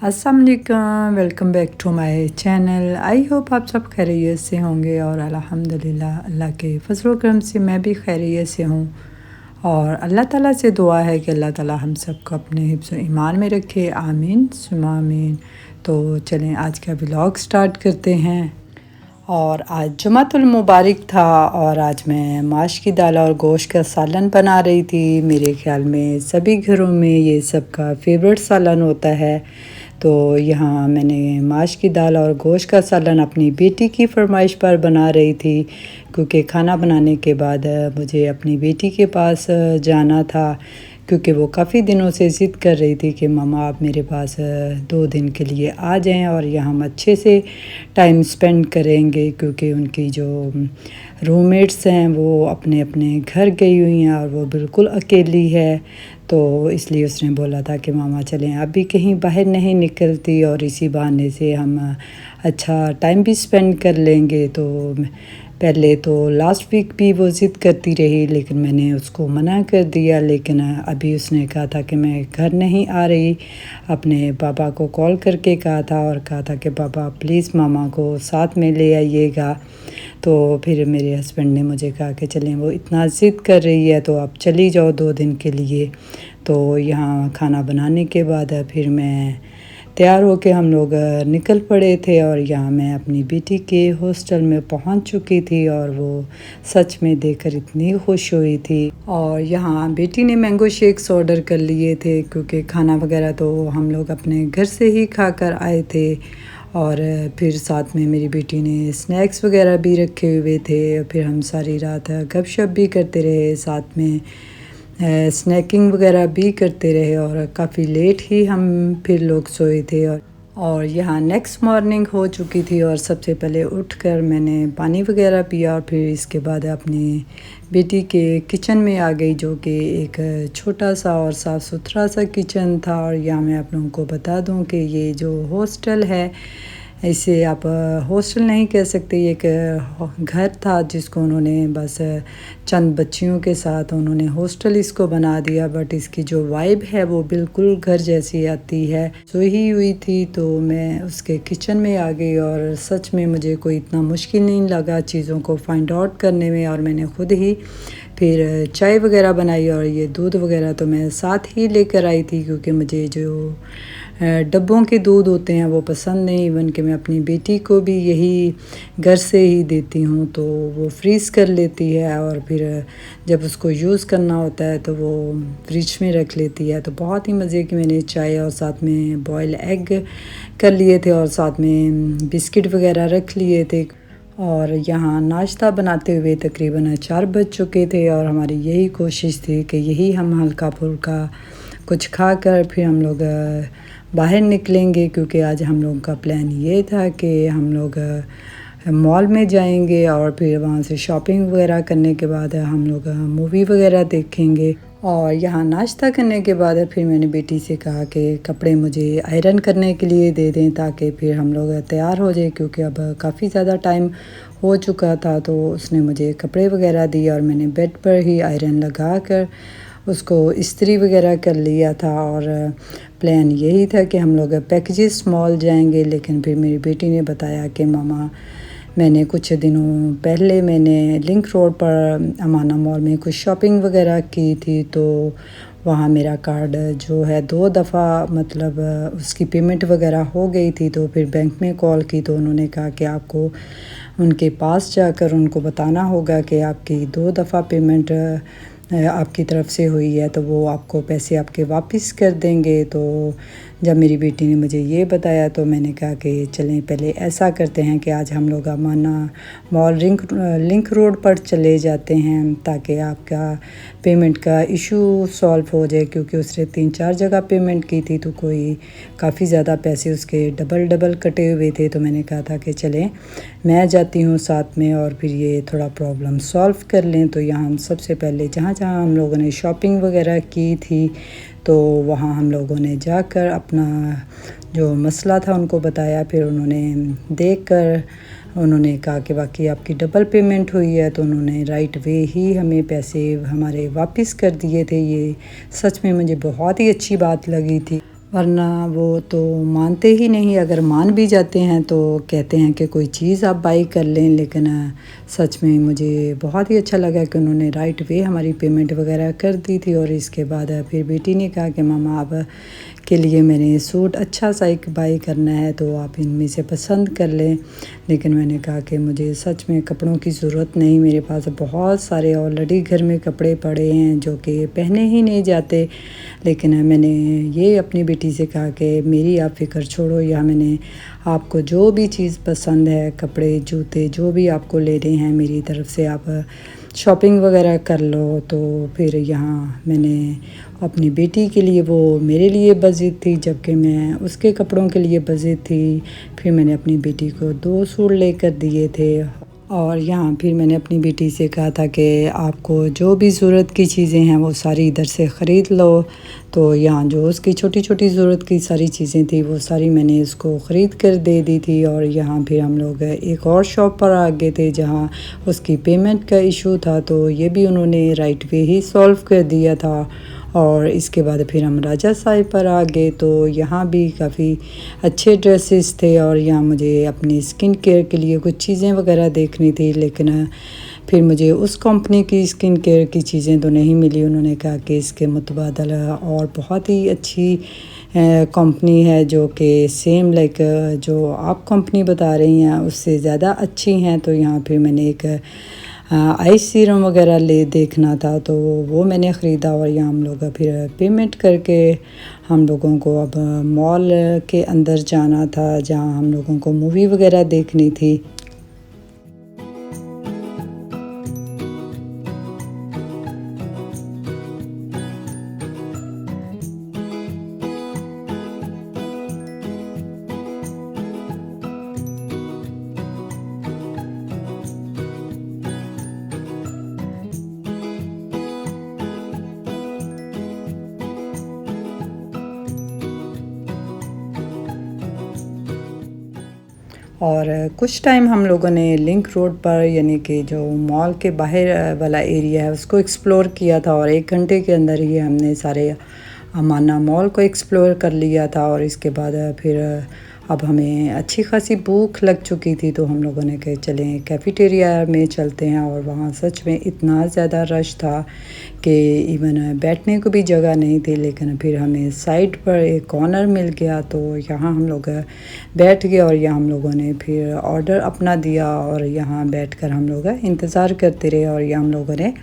अस्सलाम वालेकुम, welcome back to my channel. I hope आप सब खैरियत से होंगे और अल्हम्दुलिल्लाह अल्लाह के फजल करम से मैं भी खैरियत से हूँ। और अल्लाह ताला से दुआ है कि अल्लाह ताला हम सबको अपने हिफ्ज़ ईमान में रखे, आमीन सुम्मा आमीन। तो चलें आज का व्लॉग स्टार्ट करते हैं। और आज जुमातुल मुबारक था और आज मैं माश की दाल और गोश्त का सालन बना रही थी। मेरे ख़्याल में सभी घरों में ये सबका फेवरेट सालन होता है। तो यहाँ मैंने माश की दाल और गोश्त का सालन अपनी बेटी की फरमाइश पर बना रही थी, क्योंकि खाना बनाने के बाद मुझे अपनी बेटी के पास जाना था, क्योंकि वो काफ़ी दिनों से ज़िद कर रही थी कि मम्मा आप मेरे पास 2 दिन के लिए आ जाएं और यहाँ हम अच्छे से टाइम स्पेंड करेंगे, क्योंकि उनकी जो रूममेट्स हैं वो अपने अपने घर गई हुई हैं और वो बिल्कुल अकेली है। तो इसलिए उसने बोला था कि मामा चलें, अभी कहीं बाहर नहीं निकलती और इसी बहाने से हम अच्छा टाइम भी स्पेंड कर लेंगे। तो पहले तो लास्ट वीक भी वो ज़िद करती रही, लेकिन मैंने उसको मना कर दिया। लेकिन अभी उसने कहा था कि मैं घर नहीं आ रही, अपने पापा को कॉल करके कहा था और कहा था कि पापा प्लीज़ मामा को साथ में ले आइएगा। तो फिर मेरे हस्बैंड ने मुझे कहा कि चलें, वो इतना ज़िद कर रही है तो आप चली जाओ 2 दिन के लिए। तो यहाँ खाना बनाने के बाद फिर मैं तैयार होके हम लोग निकल पड़े थे और यहाँ मैं अपनी बेटी के हॉस्टल में पहुँच चुकी थी और वो सच में देखकर इतनी खुश हुई थी। और यहाँ बेटी ने मैंगो शेक्स ऑर्डर कर लिए थे, क्योंकि खाना वगैरह तो हम लोग अपने घर से ही खा कर आए थे। और फिर साथ में मेरी बेटी ने स्नैक्स वगैरह भी रखे हुए थे। फिर हम सारी रात गपशप भी करते रहे, साथ में स्नैकिंग वगैरह भी करते रहे और काफ़ी लेट ही हम फिर लोग सोए थे। और यहाँ नेक्स्ट मॉर्निंग हो चुकी थी और सबसे पहले उठकर मैंने पानी वगैरह पिया और फिर इसके बाद अपनी बेटी के किचन में आ गई, जो कि एक छोटा सा और साफ़ सुथरा सा किचन था। और यहाँ मैं आप लोगों को बता दूं कि ये जो हॉस्टल है, इसे आप हॉस्टल नहीं कह सकते, ये एक घर था जिसको उन्होंने बस चंद बच्चियों के साथ उन्होंने हॉस्टल इसको बना दिया। बट इसकी जो वाइब है वो बिल्कुल घर जैसी आती है। सोई हुई थी तो मैं उसके किचन में आ गई और सच में मुझे कोई इतना मुश्किल नहीं लगा चीज़ों को फाइंड आउट करने में। और मैंने ख़ुद ही फिर चाय वगैरह बनाई और ये दूध वगैरह तो मैं साथ ही लेकर आई थी, क्योंकि मुझे जो डब्बों के दूध होते हैं वो पसंद नहीं। इवन कि मैं अपनी बेटी को भी यही घर से ही देती हूँ, तो वो फ्रीज़ कर लेती है और फिर जब उसको यूज़ करना होता है तो वो फ्रिज में रख लेती है। तो बहुत ही मज़े की मैंने चाय और साथ में बॉयल एग कर लिए थे और साथ में बिस्किट वगैरह रख लिए थे। और यहाँ नाश्ता बनाते हुए तकरीबन 4 बज चुके थे और हमारी यही कोशिश थी कि यही हम हल्का फुल्का कुछ खा कर फिर हम लोग बाहर निकलेंगे, क्योंकि आज हम लोगों का प्लान ये था कि हम लोग मॉल में जाएंगे और फिर वहाँ से शॉपिंग वगैरह करने के बाद हम लोग मूवी वगैरह देखेंगे। और यहाँ नाश्ता करने के बाद फिर मैंने बेटी से कहा कि कपड़े मुझे आयरन करने के लिए दे दें, ताकि फिर हम लोग तैयार हो जाए, क्योंकि अब काफ़ी ज़्यादा टाइम हो चुका था। तो उसने मुझे कपड़े वगैरह दिए और मैंने बेड पर ही आयरन लगा कर उसको इस्त्री वगैरह कर लिया था। और प्लान यही था कि हम लोग पैकेजेस मॉल जाएंगे, लेकिन फिर मेरी बेटी ने बताया कि मामा मैंने कुछ दिनों पहले मैंने लिंक रोड पर अमाना मॉल में कुछ शॉपिंग वगैरह की थी, तो वहाँ मेरा कार्ड जो है 2 दफ़ा मतलब उसकी पेमेंट वगैरह हो गई थी। तो फिर बैंक में कॉल की तो उन्होंने कहा कि आपको उनके पास जाकर उनको बताना होगा कि आपकी 2 दफ़ा पेमेंट आपकी तरफ से हुई है, तो वो आपको पैसे आपके वापस कर देंगे। तो जब मेरी बेटी ने मुझे ये बताया तो मैंने कहा कि चलें पहले ऐसा करते हैं कि आज हम लोग अमाना मॉल लिंक रोड पर चले जाते हैं, ताकि आपका पेमेंट का इशू सॉल्व हो जाए, क्योंकि उसने 3-4 जगह पेमेंट की थी तो कोई काफ़ी ज़्यादा पैसे उसके डबल कटे हुए थे। तो मैंने कहा था कि चलें मैं जाती हूँ साथ में और फिर ये थोड़ा प्रॉब्लम सॉल्व कर लें। तो यहाँ हम सबसे पहले जहाँ जहाँ हम लोगों ने शॉपिंग वगैरह की थी, तो वहाँ हम लोगों ने जाकर अपना जो मसला था उनको बताया। फिर उन्होंने देखकर उन्होंने कहा कि बाकी आपकी डबल पेमेंट हुई है, तो उन्होंने राइट वे ही हमें पैसे हमारे वापस कर दिए थे। ये सच में मुझे बहुत ही अच्छी बात लगी थी। वरना वो तो मानते ही नहीं। अगर मान भी जाते हैं तो कहते हैं कि कोई चीज़ आप बाई कर लें। लेकिन सच में मुझे बहुत ही अच्छा लगा कि उन्होंने राइट वे हमारी पेमेंट वगैरह कर दी थी। और इसके बाद फिर बेटी ने कहा कि मामा आप के लिए मैंने सूट अच्छा सा एक बाई करना है, तो आप इनमें से पसंद कर लें। लेकिन मैंने कहा कि मुझे सच में कपड़ों की ज़रूरत नहीं, मेरे पास बहुत सारे ऑलरेडी घर में कपड़े पड़े हैं जो कि पहने ही नहीं जाते। लेकिन मैंने ये अपनी बेटी से कहा कि मेरी आप फ़िक्र छोड़ो, या मैंने आपको जो भी चीज़ पसंद है, कपड़े जूते जो भी आपको लेने हैं मेरी तरफ से आप शॉपिंग वगैरह कर लो। तो फिर यहाँ मैंने अपनी बेटी के लिए, वो मेरे लिए बजट थी जबकि मैं उसके कपड़ों के लिए बजट थी। फिर मैंने अपनी बेटी को 2 सूट लेकर दिए थे। और यहाँ फिर मैंने अपनी बेटी से कहा था कि आपको जो भी ज़रूरत की चीज़ें हैं वो सारी इधर से ख़रीद लो। तो यहाँ जो उसकी छोटी छोटी ज़रूरत की सारी चीज़ें थी वो सारी मैंने इसको ख़रीद कर दे दी थी। और यहाँ फिर हम लोग एक और शॉप पर आ गए थे जहाँ उसकी पेमेंट का इशू था, तो ये भी उन्होंने राइट वे ही सॉल्व कर दिया था। और इसके बाद फिर हम राजा साहिब पर आ गए, तो यहाँ भी काफ़ी अच्छे ड्रेसेस थे। और यहाँ मुझे अपनी स्किन केयर के लिए कुछ चीज़ें वगैरह देखनी थी, लेकिन फिर मुझे उस कंपनी की स्किन केयर की चीज़ें तो नहीं मिली। उन्होंने कहा कि इसके मुतबादल और बहुत ही अच्छी कंपनी है जो कि सेम लाइक जो आप कंपनी बता रही हैं उससे ज़्यादा अच्छी हैं। तो यहाँ फिर मैंने एक आइस सीरम वगैरह ले देखना था, तो वो मैंने ख़रीदा। और यहाँ हम लोग फिर पेमेंट करके हम लोगों को अब मॉल के अंदर जाना था जहाँ हम लोगों को मूवी वगैरह देखनी थी। और कुछ टाइम हम लोगों ने लिंक रोड पर, यानी कि जो मॉल के बाहर वाला एरिया है, उसको एक्सप्लोर किया था। और 1 घंटे के अंदर ही हमने सारे अमाना मॉल को एक्सप्लोर कर लिया था। और इसके बाद फिर अब हमें अच्छी खासी भूख लग चुकी थी, तो हम लोगों ने कहा चलें कैफ़ेटेरिया में चलते हैं। और वहाँ सच में इतना ज़्यादा रश था कि इवन बैठने को भी जगह नहीं थी। लेकिन फिर हमें साइड पर एक कॉर्नर मिल गया, तो यहाँ हम लोग बैठ गए। और यहाँ हम लोगों ने फिर ऑर्डर अपना दिया और यहाँ बैठकर हम लोग इंतज़ार करते रहे। और यहाँ हम लोगों ने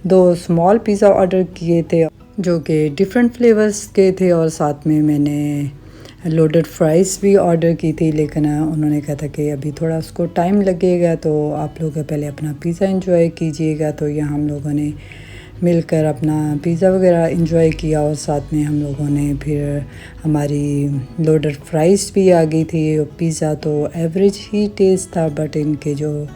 2 स्मॉल पिज़्ज़ा ऑर्डर किए थे जो कि डिफरेंट फ्लेवर्स के थे। और साथ में मैंने लोडेड फ्राइज़ भी ऑर्डर की थी। लेकिन उन्होंने कहा था कि अभी थोड़ा उसको टाइम लगेगा, तो आप लोग पहले अपना पिज़्ज़ा एंजॉय कीजिएगा। तो यहाँ हम लोगों ने मिलकर अपना पिज़्ज़ा वगैरह एंजॉय किया। और साथ में हम लोगों ने फिर हमारी लोडेड फ्राइज़ भी आ गई थी। पिज़्ज़ा तो एवरेज ही टेस्ट था, बट इनके जो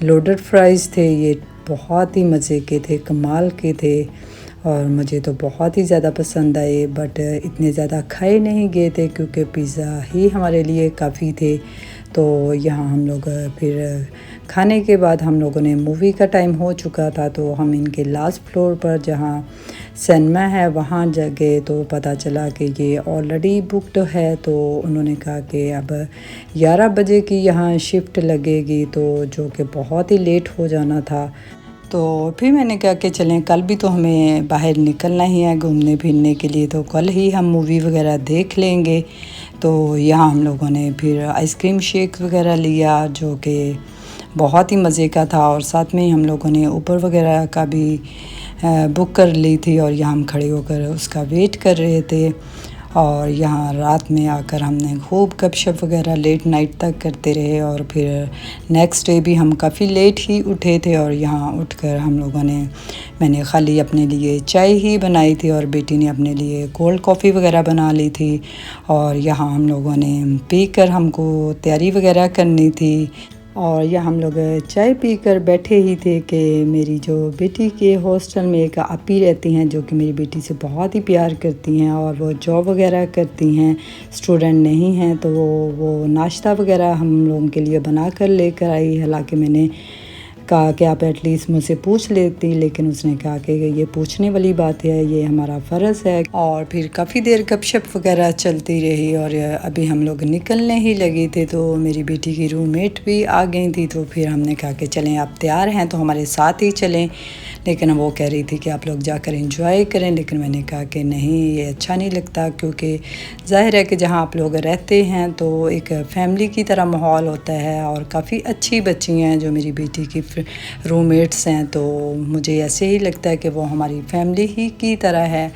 लोडेड फ्राइज़ थे ये बहुत ही मज़े के थे, कमाल के थे। और मुझे तो बहुत ही ज़्यादा पसंद आए, बट इतने ज़्यादा खाए नहीं गए थे क्योंकि पिज़्ज़ा ही हमारे लिए काफ़ी थे। तो यहाँ हम लोग फिर खाने के बाद हम लोगों ने, मूवी का टाइम हो चुका था, तो हम इनके लास्ट फ्लोर पर जहाँ सिनेमा है वहाँ जा गए। तो पता चला कि ये ऑलरेडी बुकड है। तो उन्होंने कहा कि अब 11 बजे की यहाँ शिफ्ट लगेगी, तो जो कि बहुत ही लेट हो जाना था। तो फिर मैंने कहा कि चलें, कल भी तो हमें बाहर निकलना ही है घूमने फिरने के लिए, तो कल ही हम मूवी वगैरह देख लेंगे। तो यहाँ हम लोगों ने फिर आइसक्रीम शेक वगैरह लिया जो कि बहुत ही मज़े का था। और साथ में ही हम लोगों ने ऊबर वगैरह का भी बुक कर ली थी। और यहाँ हम खड़े होकर उसका वेट कर रहे थे। और यहाँ रात में आकर हमने खूब गपशप वगैरह लेट नाइट तक करते रहे। और फिर नेक्स्ट डे भी हम काफ़ी लेट ही उठे थे। और यहाँ उठकर हम लोगों ने, मैंने खाली अपने लिए चाय ही बनाई थी और बेटी ने अपने लिए कोल्ड कॉफ़ी वगैरह बना ली थी। और यहाँ हम लोगों ने पी कर, हमको तैयारी वगैरह करनी थी। और यहाँ हम लोग चाय पीकर बैठे ही थे कि मेरी जो बेटी के हॉस्टल में एक आपी रहती हैं जो कि मेरी बेटी से बहुत ही प्यार करती हैं और वो जॉब वगैरह करती हैं, स्टूडेंट नहीं हैं। तो वो नाश्ता वगैरह हम लोगों के लिए बना कर लेकर आई। हालांकि मैंने कहा कि आप एटलीस्ट मुझसे पूछ लेती, लेकिन उसने कहा कि ये पूछने वाली बात है, ये हमारा फ़र्ज़ है। और फिर काफ़ी देर गपशप वगैरह चलती रही और अभी हम लोग निकलने ही लगे थे तो मेरी बेटी की रूममेट भी आ गई थी। तो फिर हमने कहा कि चलें, आप तैयार हैं तो हमारे साथ ही चलें, लेकिन वो कह रही थी कि आप लोग जाकर एंजॉय करें। लेकिन मैंने कहा कि नहीं, ये अच्छा नहीं लगता, क्योंकि ज़ाहिर है कि जहाँ आप लोग रहते हैं तो एक फ़ैमिली की तरह माहौल होता है और काफ़ी अच्छी बच्ची हैं जो मेरी बेटी की रूममेट्स हैं, तो मुझे ऐसे ही लगता है कि वो हमारी फैमिली ही की तरह है।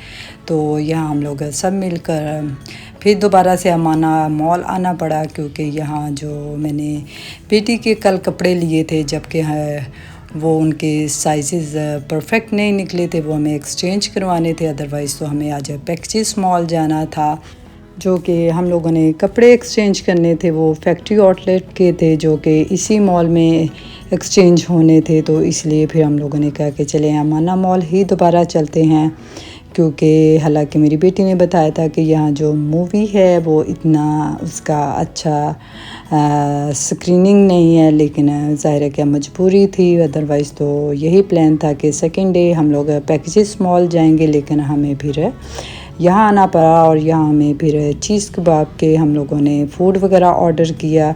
तो यहाँ हम लोग सब मिलकर फिर दोबारा से अमाना मॉल आना पड़ा, क्योंकि यहाँ जो मैंने बेटी के कल कपड़े लिए थे, जबकि वो उनके साइज़ परफेक्ट नहीं निकले थे, वो हमें एक्सचेंज करवाने थे। अदरवाइज़ तो हमें आज पैकेजेस मॉल जाना था, जो कि हम लोगों ने कपड़े एक्सचेंज करने थे, वो फैक्ट्री आउटलेट के थे जो कि इसी मॉल में एक्सचेंज होने थे। तो इसलिए फिर हम लोगों ने कहा कि चलें अमाना मॉल ही दोबारा चलते हैं, क्योंकि हालांकि मेरी बेटी ने बताया था कि यहाँ जो मूवी है वो इतना उसका अच्छा स्क्रीनिंग नहीं है, लेकिन ज़ाहिर है कि मजबूरी थी। अदरवाइज़ तो यही प्लान था कि सेकेंड डे हम लोग पैकेजेस मॉल जाएंगे, लेकिन हमें फिर यहाँ आना पड़ा और यहाँ हमें फिर चीज़ कबाब के हम लोगों ने फ़ूड वगैरह ऑर्डर किया।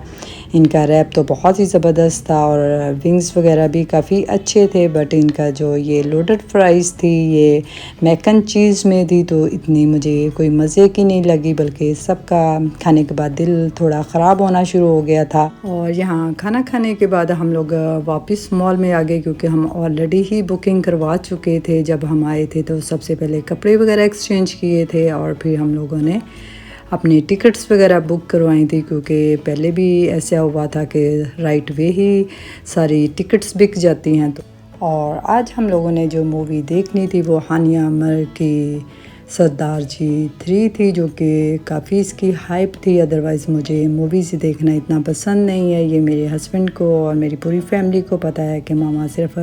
इनका रैप तो बहुत ही ज़बरदस्त था और विंग्स वगैरह भी काफ़ी अच्छे थे, बट इनका जो ये लोडेड फ्राइज़ थी ये मैकन चीज़ में थी, तो इतनी मुझे कोई मज़े की नहीं लगी, बल्कि सबका खाने के बाद दिल थोड़ा ख़राब होना शुरू हो गया था। और यहाँ खाना खाने के बाद हम लोग वापस मॉल में आ गए, क्योंकि हम ऑलरेडी ही बुकिंग करवा चुके थे। जब हम आए थे तो सबसे पहले कपड़े वगैरह एक्सचेंज किए थे और फिर हम लोगों ने अपनी टिकट्स वगैरह बुक करवाई थी, क्योंकि पहले भी ऐसा हुआ था कि राइट वे ही सारी टिकट्स बिक जाती हैं। तो और आज हम लोगों ने जो मूवी देखनी थी वो हानिया आमिर की सरदार जी 3 थी, जो कि काफ़ी इसकी हाइप थी। अदरवाइज़ मुझे मूवीज़ देखना इतना पसंद नहीं है। ये मेरे हस्बैंड को और मेरी पूरी फैमिली को पता है कि मामा सिर्फ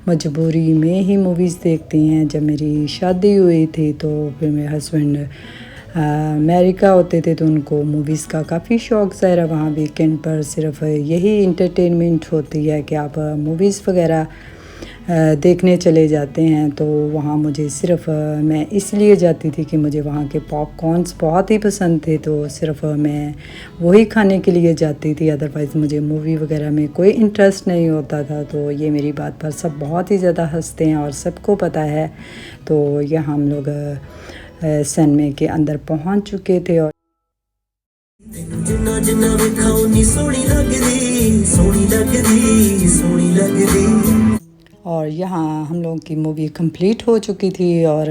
मजबूरी में ही मूवीज़ देखती हैं। जब मेरी शादी हुई थी तो फिर मेरे हस्बैंड अमेरिका होते थे, तो उनको मूवीज़ का काफ़ी शौक़ ज़ाहिर, वहाँ वीकेंड पर सिर्फ यही इंटरटेनमेंट होती है कि आप मूवीज़ वगैरह देखने चले जाते हैं। तो वहाँ मुझे सिर्फ मैं इसलिए जाती थी कि मुझे वहाँ के पॉपकॉर्न्स बहुत ही पसंद थे, तो सिर्फ मैं वही खाने के लिए जाती थी। अदरवाइज़ मुझे मूवी वगैरह में कोई इंटरेस्ट नहीं होता था। तो ये मेरी बात पर सब बहुत ही ज़्यादा हंसते हैं और सबको पता है। तो यहाँ हम लोग सनमे के अंदर पहुँच चुके थे और यहाँ हम लोगों की मूवी कंप्लीट हो चुकी थी और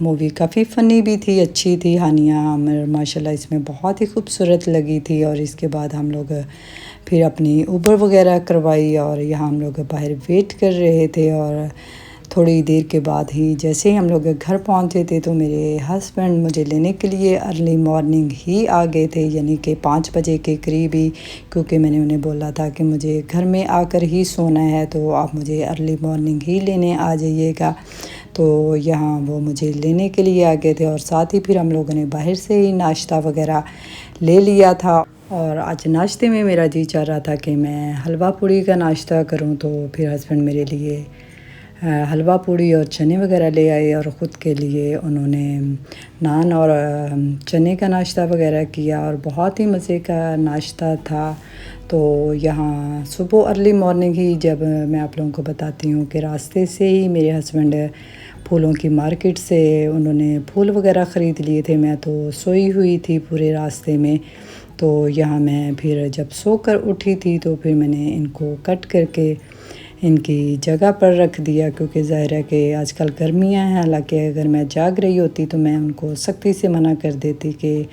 मूवी काफ़ी फ़नी भी थी, अच्छी थी। हानिया आमिर माशाल्लाह इसमें बहुत ही खूबसूरत लगी थी। और इसके बाद हम लोग फिर अपनी ऊबर वगैरह करवाई और यहाँ हम लोग बाहर वेट कर रहे थे। और थोड़ी देर के बाद ही जैसे ही हम लोग घर पहुँचे थे तो मेरे हस्बैंड मुझे लेने के लिए अर्ली मॉर्निंग ही आ गए थे, यानी कि 5 बजे के करीब ही, क्योंकि मैंने उन्हें बोला था कि मुझे घर में आकर ही सोना है, तो आप मुझे अर्ली मॉर्निंग ही लेने आ जाइएगा। तो यहाँ वो मुझे लेने के लिए आ गए थे और साथ ही फिर हम लोगों ने बाहर से ही नाश्ता वगैरह ले लिया था। और आज नाश्ते में मेरा जी चाह रहा था कि मैं हलवा पूड़ी का नाश्ता करूं, तो फिर हस्बैंड मेरे लिए हलवा पूड़ी और चने वगैरह ले आए और ख़ुद के लिए उन्होंने नान और चने का नाश्ता वगैरह किया और बहुत ही मज़े का नाश्ता था। तो यहाँ सुबह अर्ली मॉर्निंग ही जब मैं आप लोगों को बताती हूँ कि रास्ते से ही मेरे हस्बैंड फूलों की मार्केट से उन्होंने फूल वगैरह ख़रीद लिए थे। मैं तो सोई हुई थी पूरे रास्ते में। तो यहाँ मैं फिर जब सोकर उठी थी तो फिर मैंने इनको कट करके इनकी जगह पर रख दिया, क्योंकि ज़ाहिर है कि आजकल गर्मियां हैं। हालांकि अगर मैं जाग रही होती तो मैं उनको सख्ती से मना कर देती कि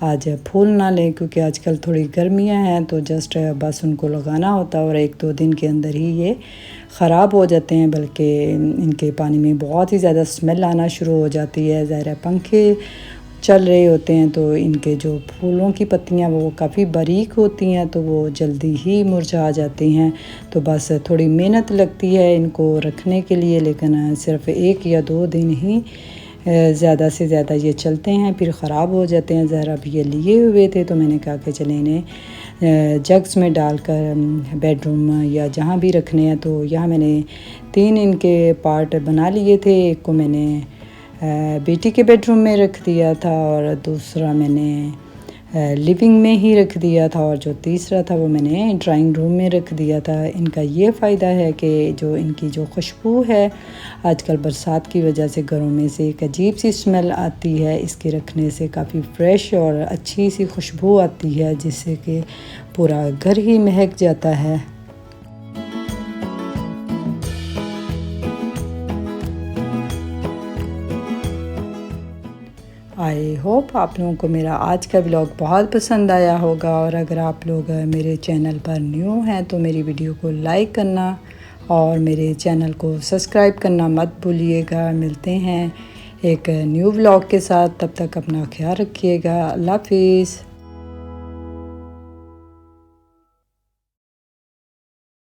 आज फूल ना लें, क्योंकि आजकल थोड़ी गर्मियां हैं तो जस्ट बस उनको लगाना होता है और 1-2 दिन के अंदर ही ये ख़राब हो जाते हैं। बल्कि इनके पानी में बहुत ही ज़्यादा स्मेल आना शुरू हो जाती है। ज़ाहिर है पंखे चल रहे होते हैं तो इनके जो फूलों की पत्तियां वो काफ़ी बारीक होती हैं, तो वो जल्दी ही मुरझा जाती हैं। तो बस थोड़ी मेहनत लगती है इनको रखने के लिए, लेकिन सिर्फ 1 या 2 दिन ही ज़्यादा से ज़्यादा ये चलते हैं, फिर ख़राब हो जाते हैं। ज़रा अब ये लिए हुए थे तो मैंने कहा कि चले इन्हें जग्स में डालकर बेडरूम या जहाँ भी रखने हैं। तो यहाँ मैंने 3 इनके पार्ट बना लिए थे। एक को मैंने बेटी के बेडरूम में रख दिया था और दूसरा मैंने लिविंग में ही रख दिया था, और जो तीसरा था वो मैंने ड्राइंग रूम में रख दिया था। इनका ये फ़ायदा है कि जो इनकी जो खुशबू है, आजकल बरसात की वजह से घरों में से एक अजीब सी स्मेल आती है, इसके रखने से काफ़ी फ़्रेश और अच्छी सी खुशबू आती है, जिससे कि पूरा घर ही महक जाता है। आई होप आप लोगों को मेरा आज का व्लॉग बहुत पसंद आया होगा, और अगर आप लोग मेरे चैनल पर न्यू हैं तो मेरी वीडियो को लाइक करना और मेरे चैनल को सब्सक्राइब करना मत भूलिएगा। मिलते हैं एक न्यू व्लॉग के साथ, तब तक अपना ख्याल रखिएगा। अल्लाह हाफिज़।